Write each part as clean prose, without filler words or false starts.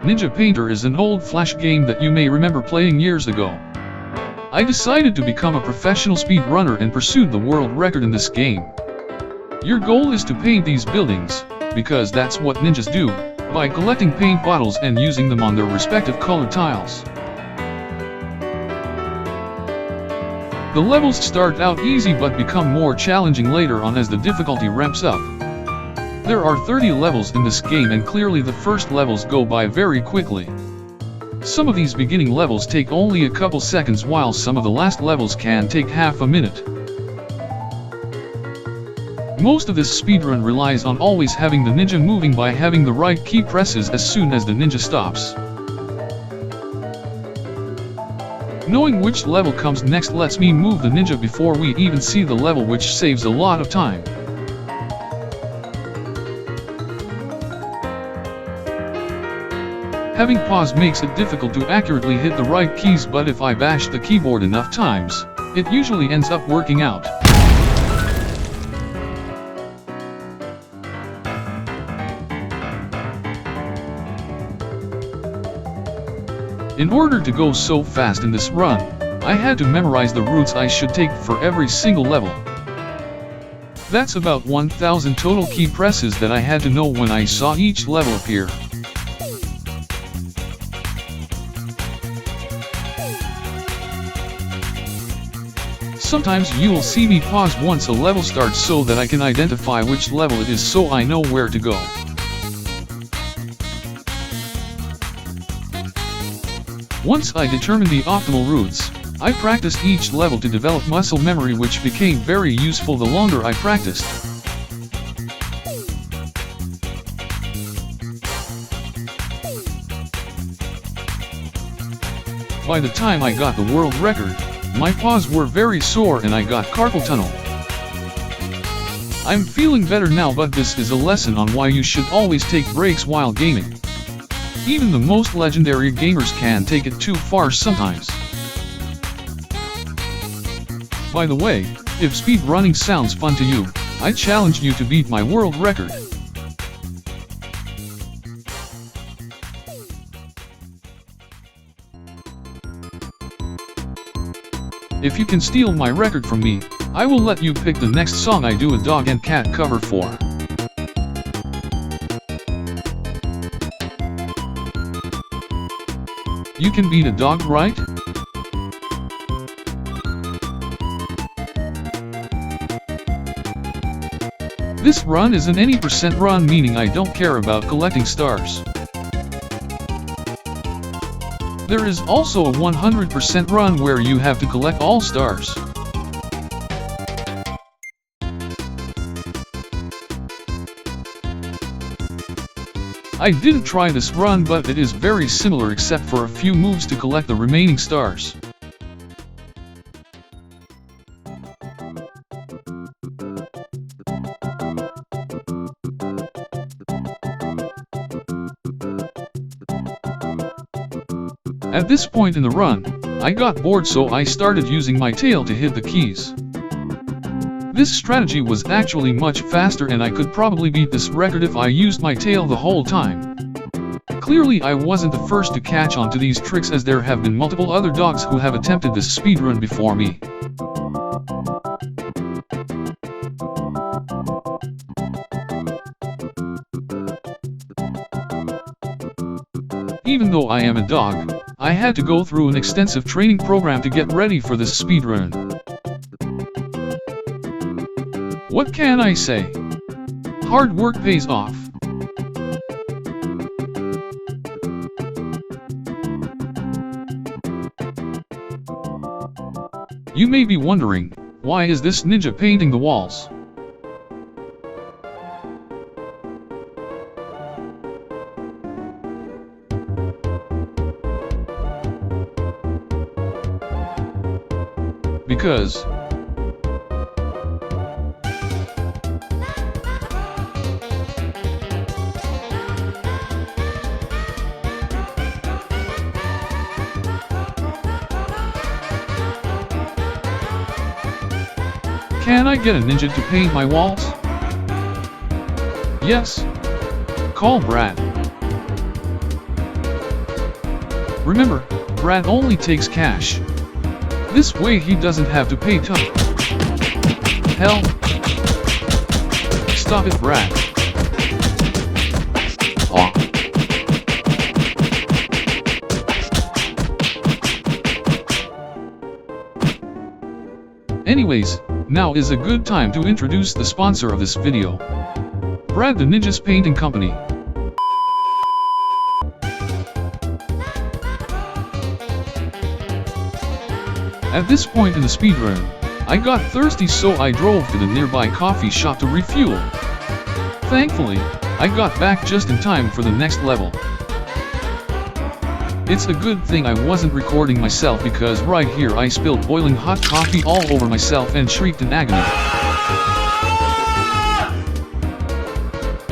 Ninja Painter is an old Flash game that you may remember playing years ago. I decided to become a professional speedrunner and pursued the world record in this game. Your goal is to paint these buildings, because that's what ninjas do, by collecting paint bottles and using them on their respective color tiles. The levels start out easy but become more challenging later on as the difficulty ramps up. There are 30 levels in this game and clearly the first levels go by very quickly. Some of these beginning levels take only a couple seconds while some of the last levels can take half a minute. Most of this speedrun relies on always having the ninja moving by having the right key presses as soon as the ninja stops. Knowing which level comes next lets me move the ninja before we even see the level, which saves a lot of time. Having pause makes it difficult to accurately hit the right keys, but if I bash the keyboard enough times, it usually ends up working out. In order to go so fast in this run, I had to memorize the routes I should take for every single level. That's about 1,000 total key presses that I had to know when I saw each level appear. Sometimes you'll see me pause once a level starts so that I can identify which level it is so I know where to go. Once I determined the optimal routes, I practiced each level to develop muscle memory, which became very useful the longer I practiced. By the time I got the world record, my paws were very sore and I got carpal tunnel. I'm feeling better now, but this is a lesson on why you should always take breaks while gaming. Even the most legendary gamers can take it too far sometimes. By the way, if speedrunning sounds fun to you, I challenge you to beat my world record. If you can steal my record from me, I will let you pick the next song I do a dog and cat cover for. You can beat a dog, right? This run is an any percent run, meaning I don't care about collecting stars. There is also a 100% run where you have to collect all stars. I didn't try this run, but it is very similar except for a few moves to collect the remaining stars. At this point in the run, I got bored, so I started using my tail to hit the keys. This strategy was actually much faster and I could probably beat this record if I used my tail the whole time. Clearly I wasn't the first to catch on to these tricks, as there have been multiple other dogs who have attempted this speedrun before me. Even though I am a dog, I had to go through an extensive training program to get ready for this speedrun. What can I say? Hard work pays off. You may be wondering, why is this ninja painting the walls? Because can I get a ninja to paint my walls? Yes. Call Brad. Remember, Brad only takes cash. This way he doesn't have to pay toll. Hell. Stop it, Brad. Aw. Anyways, now is a good time to introduce the sponsor of this video. Brad the Ninja's Painting Company. At this point in the speedrun, I got thirsty, so I drove to the nearby coffee shop to refuel. Thankfully, I got back just in time for the next level. It's a good thing I wasn't recording myself, because right here I spilled boiling hot coffee all over myself and shrieked in agony.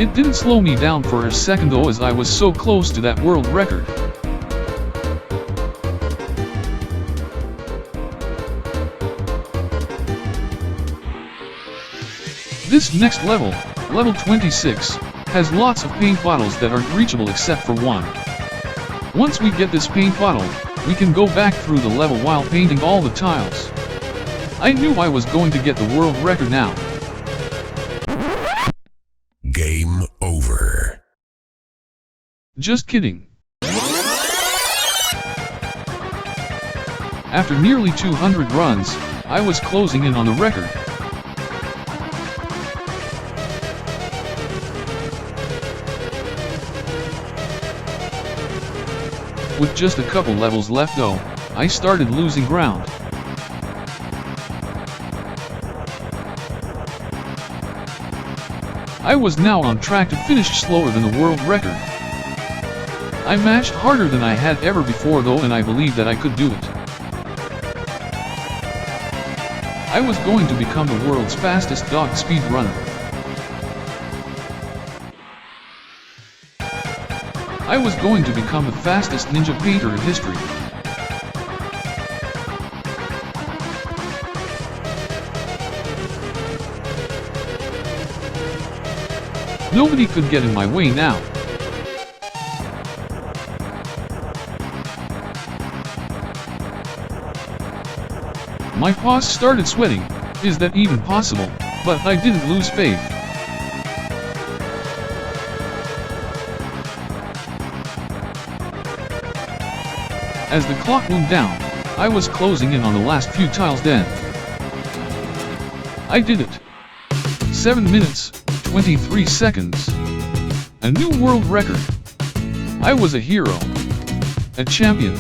It didn't slow me down for a second though, as I was so close to that world record. This next level, level 26, has lots of paint bottles that aren't reachable except for one. Once we get this paint bottle, we can go back through the level while painting all the tiles. I knew I was going to get the world record now. Game over. Just kidding. After nearly 200 runs, I was closing in on the record. With just a couple levels left though, I started losing ground. I was now on track to finish slower than the world record. I matched harder than I had ever before though, and I believed that I could do it. I was going to become the world's fastest dog speedrunner. I was going to become the fastest ninja painter in history. Nobody could get in my way now. My paws started sweating. Is that even possible? But I didn't lose faith. As the clock moved down, I was closing in on the last few tiles then. I did it. 7 minutes, 23 seconds. A new world record. I was a hero. A champion.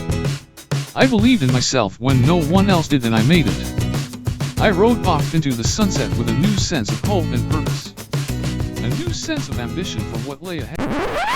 I believed in myself when no one else did, and I made it. I rode off into the sunset with a new sense of hope and purpose. A new sense of ambition for what lay ahead.